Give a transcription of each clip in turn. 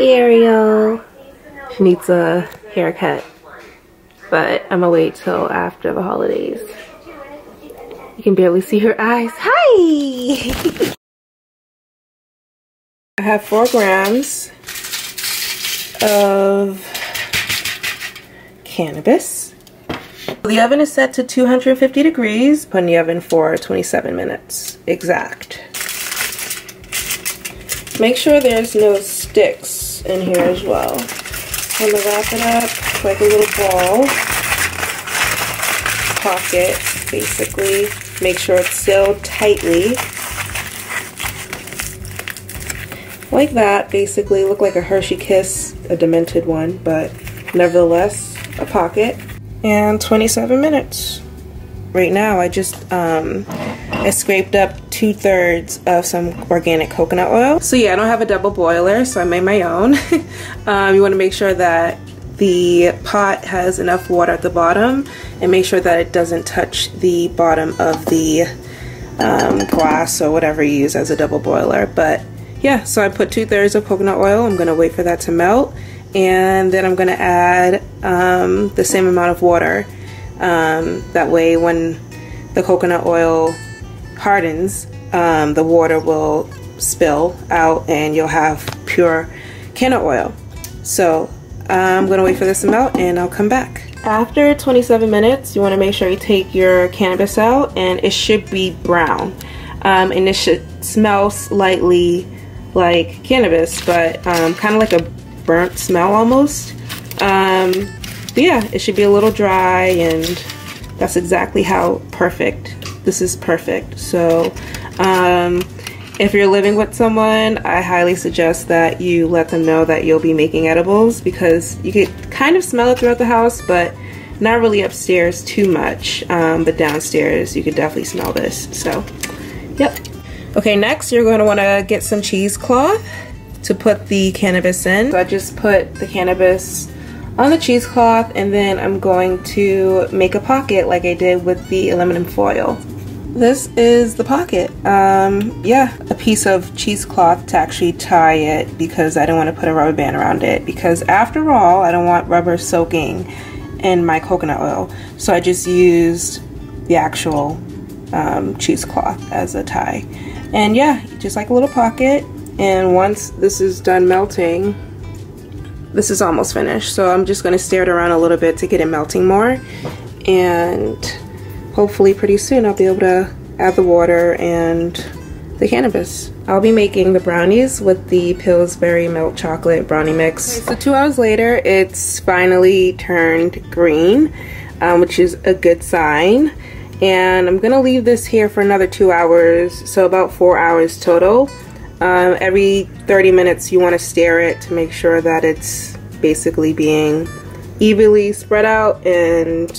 Ariel. She needs a haircut, but I'm gonna wait till after the holidays. You can barely see her eyes. Hi! I have 4 grams of cannabis. The oven is set to 250 degrees. Put in the oven for 27 minutes exact. Make sure there's no sticks in here as well. I'm gonna wrap it up like a little ball. Pocket, basically. Make sure it's sealed tightly. Like that, basically. Look like a Hershey Kiss, a demented one, but nevertheless, a pocket. And 27 minutes. Right now, I just I scraped up 2/3 of some organic coconut oil. So yeah, I don't have a double boiler, so I made my own. You want to make sure that the pot has enough water at the bottom, and make sure that it doesn't touch the bottom of the glass or whatever you use as a double boiler. But yeah, so I put 2/3 of coconut oil. I'm gonna wait for that to melt, and then I'm gonna add the same amount of water. That way when the coconut oil hardens, the water will spill out and you'll have pure Cannaoil. So I'm gonna wait for this to melt and I'll come back. After 27 minutes, you wanna make sure you take your cannabis out, and it should be brown. And it should smell slightly like cannabis, but kind of like a burnt smell almost. But yeah, it should be a little dry, and that's exactly how perfect. This is perfect. So if you're living with someone, I highly suggest that you let them know that you'll be making edibles, because you can kind of smell it throughout the house, but not really upstairs too much. But downstairs, you could definitely smell this. So, yep. Okay, next you're going to want to get some cheesecloth to put the cannabis in. So I just put the cannabis on the cheesecloth, and then I'm going to make a pocket like I did with the aluminum foil. This is the pocket. Yeah, a piece of cheesecloth to actually tie it, because I don't want to put a rubber band around it, because after all, I don't want rubber soaking in my coconut oil. So I just used the actual cheesecloth as a tie. And yeah, just like a little pocket. And once this is done melting, this is almost finished, so I'm just going to stir it around a little bit to get it melting more, and hopefully pretty soon I'll be able to add the water and the cannabis. I'll be making the brownies with the Pillsbury milk chocolate brownie mix. Okay, so 2 hours later, it's finally turned green, which is a good sign, and I'm gonna leave this here for another 2 hours, so about 4 hours total. Every 30 minutes you want to stir it to make sure that it's basically being evenly spread out, and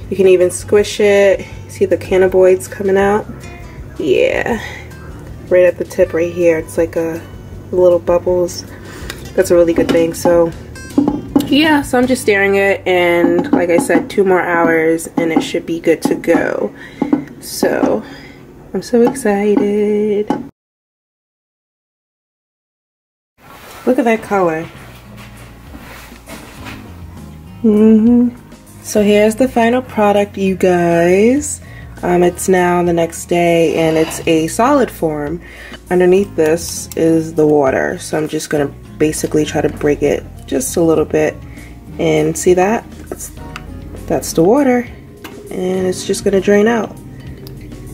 you can even squish it. See the cannabinoids coming out? Yeah, right at the tip right here, it's like a little bubbles. That's a really good thing. So yeah, so I'm just stirring it, and like I said, 2 more hours and it should be good to go. So I'm so excited. Look at that color. So here's the final product, you guys. It's now the next day, and it's a solid form. Underneath this is the water, so I'm just gonna basically try to break it just a little bit, and see that? That's the water, and it's just gonna drain out.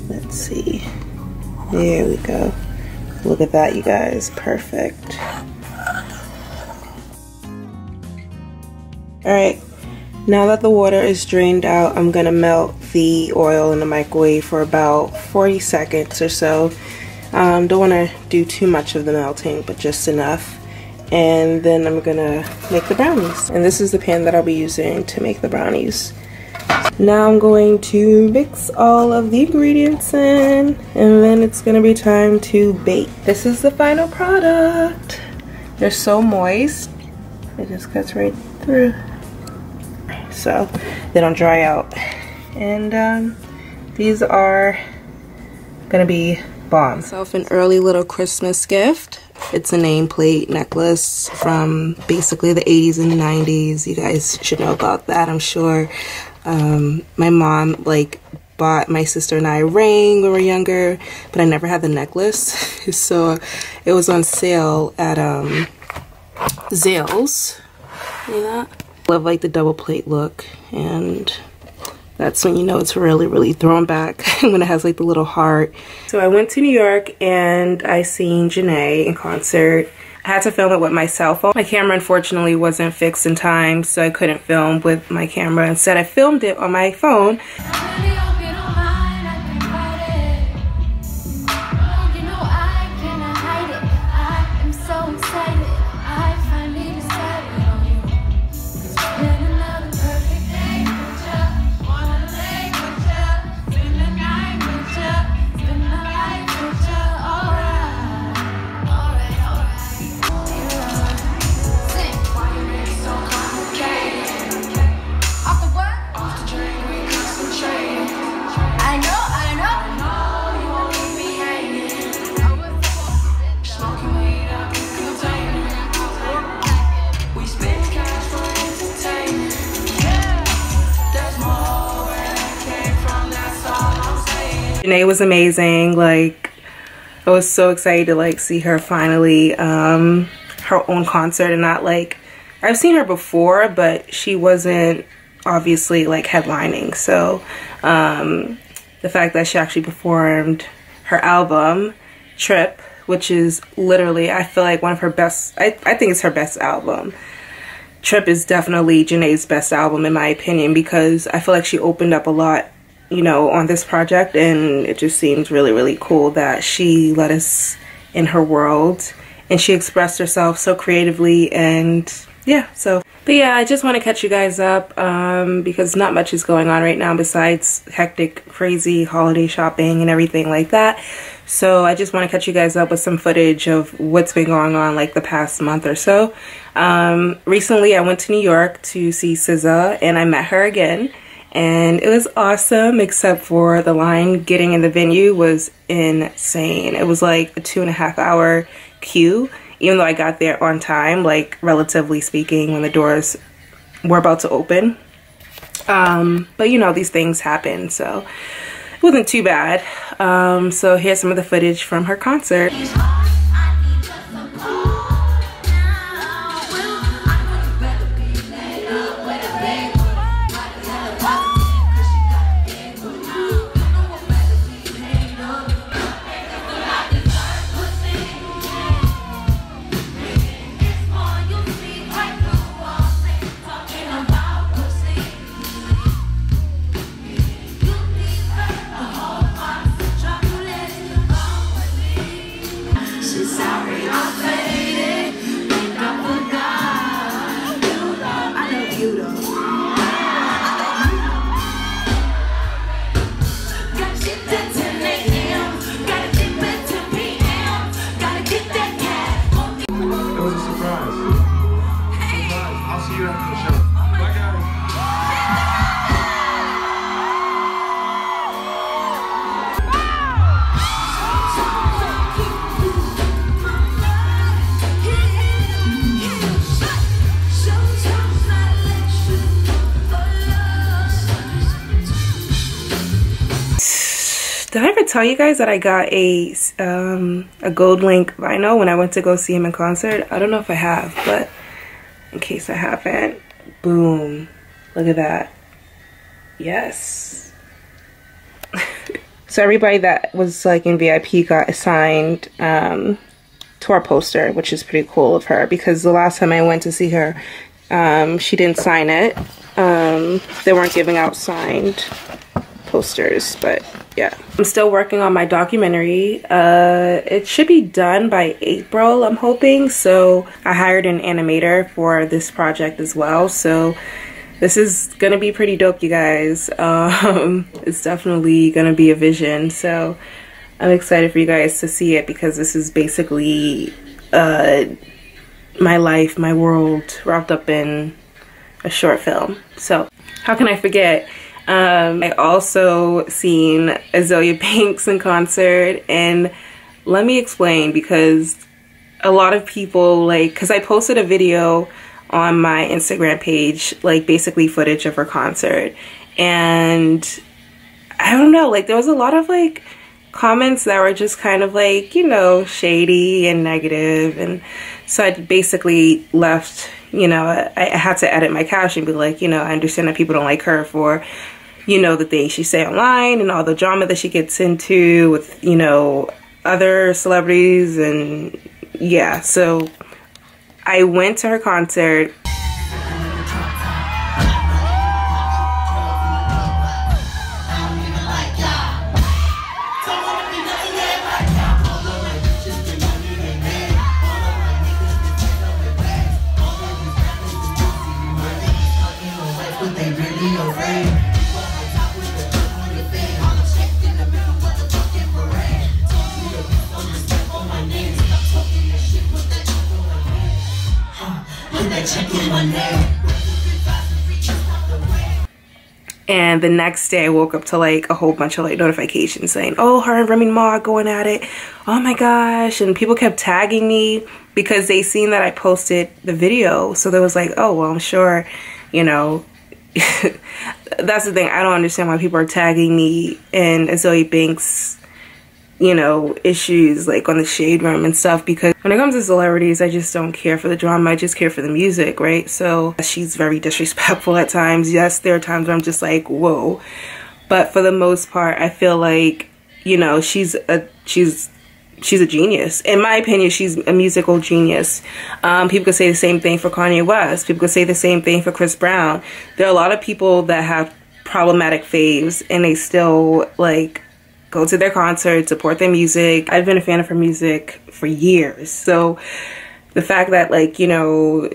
Let's see. There we go. Look at that, you guys. Perfect. Alright, now that the water is drained out, I'm gonna melt the oil in the microwave for about 40 seconds or so. Don't want to do too much of the melting, but just enough. And then I'm gonna make the brownies. And this is the pan that I'll be using to make the brownies. Now I'm going to mix all of the ingredients in, and then it's gonna be time to bake. This is the final product. They're so moist, it just cuts right through. So they don't dry out. And these are gonna be bomb. Myself an early little Christmas gift It's a nameplate necklace from basically the 80s and 90s. You guys should know about that, I'm sure. My mom like bought my sister and I a ring when we were younger, but I never had the necklace. So it was on sale at Zales. See that? Love like the double plate look, and that's when you know it's really thrown back when it has like the little heart. So I went to New York and I seen Janae in concert. I had to film it with my cell phone. My camera unfortunately wasn't fixed in time, so I couldn't film with my camera. Instead, I filmed it on my phone. Janae was amazing. Like, I was so excited to like see her finally her own concert, and not like, I've seen her before, but she wasn't obviously like headlining. So the fact that she actually performed her album Trip, which is literally, I feel like one of her best, I think it's her best album. Trip is definitely Janae's best album in my opinion, because I feel like she opened up a lot, you know, on this project, and it just seems really cool that she let us in her world and she expressed herself so creatively. And yeah, so, but yeah, I just want to catch you guys up because not much is going on right now besides hectic, crazy holiday shopping and everything like that. So I just want to catch you guys up with some footage of what's been going on like the past month or so. Recently I went to New York to see SZA, and I met her again. And it was awesome, except for the line getting in the venue was insane. It was like a 2.5 hour queue, even though I got there on time, like relatively speaking, when the doors were about to open. But you know, these things happen, so it wasn't too bad. So here's some of the footage from her concert. Did I ever tell you guys that I got a gold link vinyl when I went to go see him in concert? I don't know if I have, but in case I haven't, boom, look at that. Yes. So everybody that was like in VIP got assigned to our poster, which is pretty cool of her, because the last time I went to see her, she didn't sign it. They weren't giving out signed posters, but yeah. I'm still working on my documentary. It should be done by April, I'm hoping. So I hired an animator for this project as well. So this is gonna be pretty dope, you guys. It's definitely gonna be a vision. So I'm excited for you guys to see it, because this is basically my life, my world wrapped up in a short film. So how can I forget? I also seen Azalea Banks in concert, and let me explain, because a lot of people, like, because I posted a video on my Instagram page, like basically footage of her concert, and I don't know, like there was a lot of like comments that were just kind of like, you know, shady and negative, and so I basically left, you know, I had to edit my caption and be like, you know, I understand that people don't like her for, you know, the things she say online and all the drama that she gets into with, you know, other celebrities, and yeah, so I went to her concert. And the next day I woke up to like a whole bunch of like notifications saying, oh, her and Remy Ma are going at it, oh my gosh, and people kept tagging me because they seen that I posted the video, so they was like, oh well, I'm sure, you know. That's the thing, I don't understand why people are tagging me and Zoe Banks, you know, issues like on the Shade Room and stuff, because when it comes to celebrities, I just don't care for the drama, I just care for the music, right? So she's very disrespectful at times. Yes, there are times where I'm just like, whoa, but for the most part I feel like, you know, she's a genius. In my opinion, she's a musical genius. People could say the same thing for Kanye West. People could say the same thing for Chris Brown. There are a lot of people that have problematic faves and they still like go to their concerts, support their music. I've been a fan of her music for years. So the fact that, like, you know,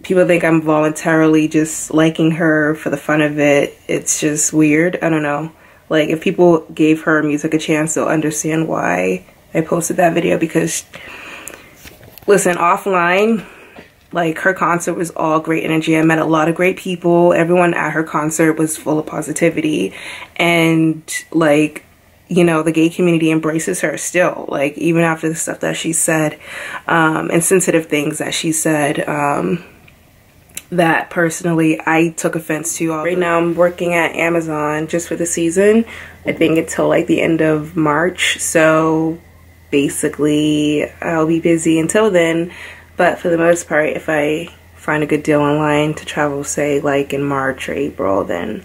people think I'm voluntarily just liking her for the fun of it, it's just weird. I don't know. Like, if people gave her music a chance, they'll understand why I posted that video, because listen, offline, like, her concert was all great energy. I met a lot of great people. Everyone at her concert was full of positivity, and like, you know, the gay community embraces her still, like, even after the stuff that she said, and sensitive things that she said, that personally I took offense to. Right now I'm working at Amazon just for the season, I think until like the end of March, so basically I'll be busy until then. But for the most part, if I find a good deal online to travel, say like in March or April, then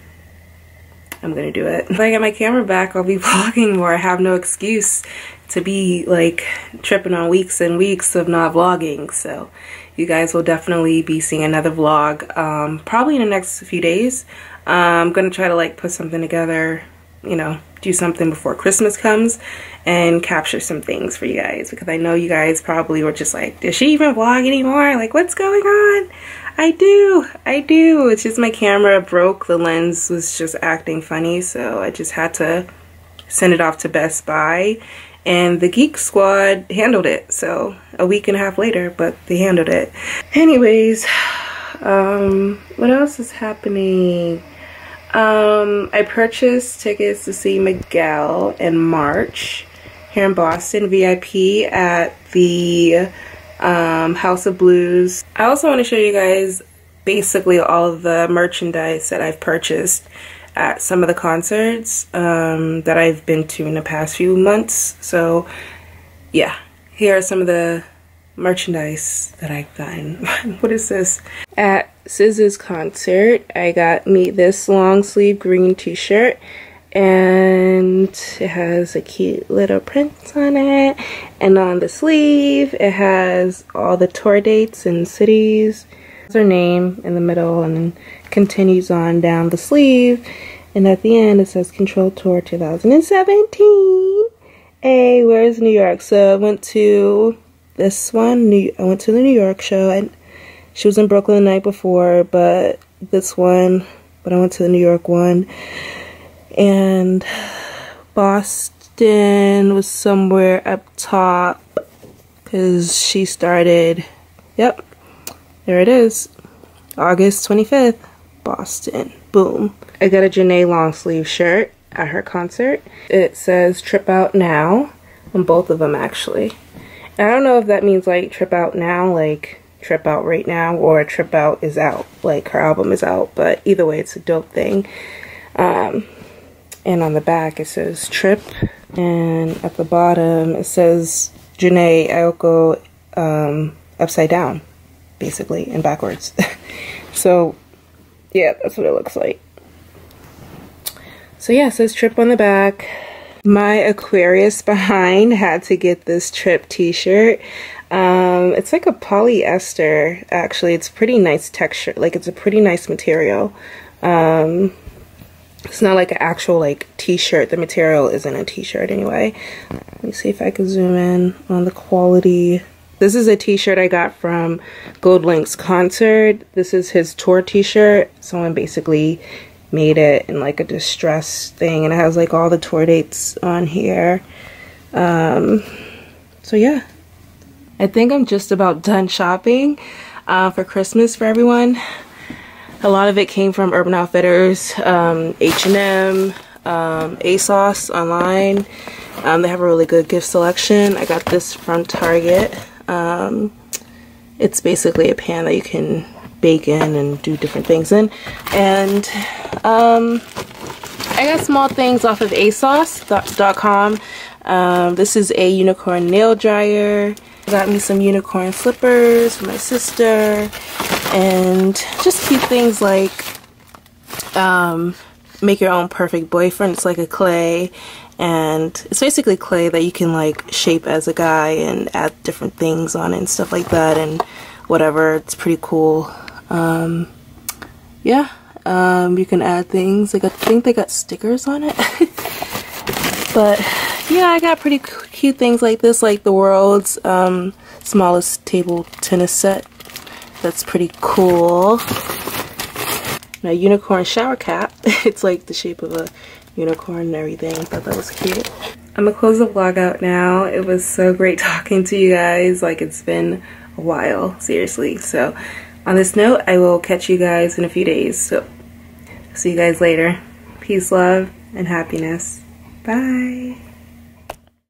I'm gonna do it. If I get my camera back, I'll be vlogging more. I have no excuse to be like tripping on weeks and weeks of not vlogging. So you guys will definitely be seeing another vlog probably in the next few days. I'm gonna try to like put something together, you know, do something before Christmas comes and capture some things for you guys, because I know you guys probably were just like, does she even vlog anymore? Like, what's going on? I do. It's just my camera broke. The lens was just acting funny, so I just had to send it off to Best Buy, and the Geek Squad handled it. So a week and a half later, but they handled it. Anyways, what else is happening? I purchased tickets to see Miguel in March here in Boston, VIP at the House of Blues. I also want to show you guys basically all of the merchandise that I've purchased at some of the concerts that I've been to in the past few months. So yeah, here are some of the merchandise that I've gotten. What is this? At SZA's concert, I got me this long sleeve green t-shirt, and it has a cute little print on it, and on the sleeve it has all the tour dates and cities. Her name in the middle, and then continues on down the sleeve, and at the end it says Control Tour 2017. Hey, where's New York? So I went to this one. I went to the New York show, and she was in Brooklyn the night before, but I went to the New York one. And Boston was somewhere up top, because she started, yep, there it is, August 25th, Boston, boom. I got a Janae long sleeve shirt at her concert. It says Trip Out Now on both of them, actually. I don't know if that means like trip out now, like trip out right now, or trip out is out, like her album is out, but either way it's a dope thing. And on the back it says trip, and at the bottom it says Janae Aoko upside down, basically, and backwards. So yeah, that's what it looks like. So yeah, it says trip on the back. My Aquarius behind had to get this trip t-shirt. It's like a polyester, actually. It's pretty nice texture, like it's a pretty nice material. It's not like an actual like t-shirt. The material isn't a t-shirt anyway. Let me see if I can zoom in on the quality. This is a t-shirt I got from GoldLink's concert. This is his tour t-shirt. Someone basically made it in like a distress thing, and it has like all the tour dates on here. So yeah, I think I'm just about done shopping for Christmas for everyone. A lot of it came from Urban Outfitters, H&M, ASOS online. They have a really good gift selection. I got this from Target. It's basically a pan that you can bake in and do different things in. And I got small things off of ASOS.com. This is a unicorn nail dryer. Got me some unicorn slippers for my sister, and just cute things like make your own perfect boyfriend. It's like a clay, and it's basically clay that you can like shape as a guy and add different things on it and stuff like that, and whatever. It's pretty cool. Yeah, you can add things. I think they got stickers on it. But yeah, I got pretty cute things like this, like the world's smallest table tennis set. That's pretty cool. And a unicorn shower cap. It's like the shape of a unicorn and everything. I thought that was cute. I'm gonna close the vlog out now. It was so great talking to you guys. Like, it's been a while, seriously. So on this note, I will catch you guys in a few days. So see you guys later. Peace, love, and happiness. Bye.